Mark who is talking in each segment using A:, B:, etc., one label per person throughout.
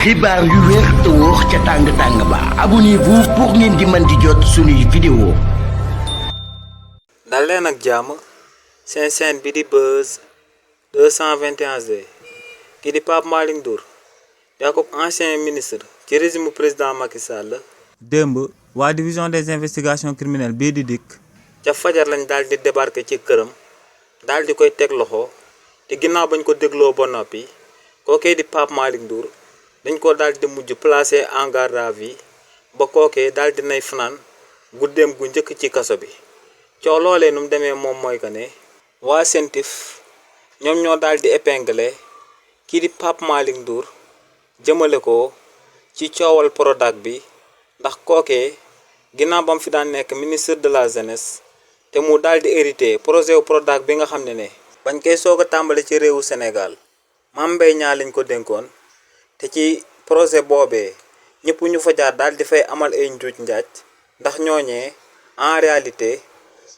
A: xibaar yu wér te wóor ca tàng ba abonnez-vous pour ngeen di mën di jot suñuy vidéo.
B: dal leen ak jàmm seen chaîne bi di Buzz 221G ki di Pape Malick Ndour Yacoub ancien ministre ci régime président Macky Sall. démb waa division des investigations criminelles bii di DIC ca fajar lañ daal di débarquer ci këram daal di koy teg loxo te ginnaaw bañ ko dégloo ba noppi kookee di Pape Malick Ndour dañ ko daal di mujj placé en garde à vue ba kookee daal di nay fanaan guddeem gu njëkk ci kaso bi. coow loolee nu mu demee moom mooy que ne waa CENTIF ñoom ñoo daal di épinglé kii di Pape Malick Ndour jëmale ko ci coowal Prodac bi ndax kookee ginnaaw ba mu fi daan nekk ministre de la jeunesse te mu daal di hérité projet wu Prodac bi nga xam ne bañ koy soog a tàmbali ci réewu Sénégal Mame Mbaye Niang lañ ko dénkoon te ci projet boobee ñëpp ñu fa jaar daal di fay amal ay njuuj njaaj ndax ñooñee en réalité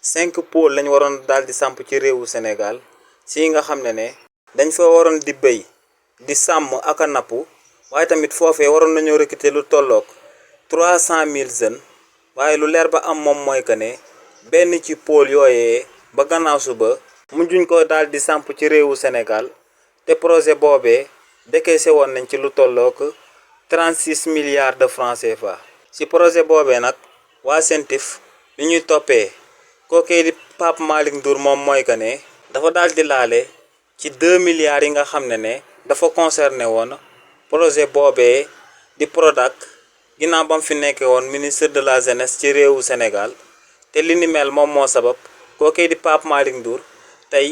B: 5 pôles lañ waroon daal di samp ci réewu Sénégal si nga xam ne dañ fa waroon di béy di sàmm ak a napp waaye tamit foofee waroon nañoo recruter lu tolloog 300 000 jeunes waaye lu leer ba am moom mooy que ne benn ci pôle yooyee ba gannaaw suba mujjuñ ko daal di samp ci réewu Sénégal te projet boobee décaissé woon nañ ci lu tolloog 36 milliards de francs CFA. ci projet boobee nag waa CENTIF li ñuy toppee kookee di Pape Malick Ndour moom mooy que ne dafa daal di laale ci 2 milliards yi nga xam ne dafa concerné woon projet boobee di Prodac ginnaaw ba mu fi nekkee woon ministre de la jeunesse ci réewu Sénégal te li ni mel moom moo sabab kookee di Pape Malick Ndour tey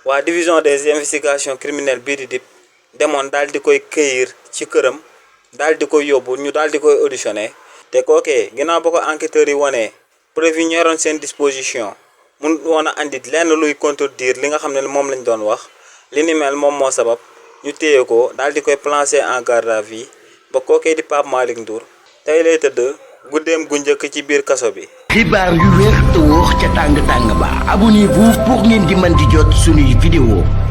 B: waa division des investigations criminelles bii di DIC demoon daal di koy cueillir ci këram daal di koy yóbbu ñu daal di koy auditionné te kookee ginnaaw ba ko enquêteurs yi wanee preuve yi ñoroon seen disposition mun woon a andi lenn luy contredire li nga xam ne moom lañ doon wax li ni mel moom moo sabab ñu téye ko daal di koy placé en garde à vue ba kookee di Pape Malick Ndour tey lay tëdd guddeem gu njëkk ci biir kaso bi.
A: xibaar yu wér te wóor ca tàng ba abonnez-vous pour ngeen di mën di jot suñuy vidéo.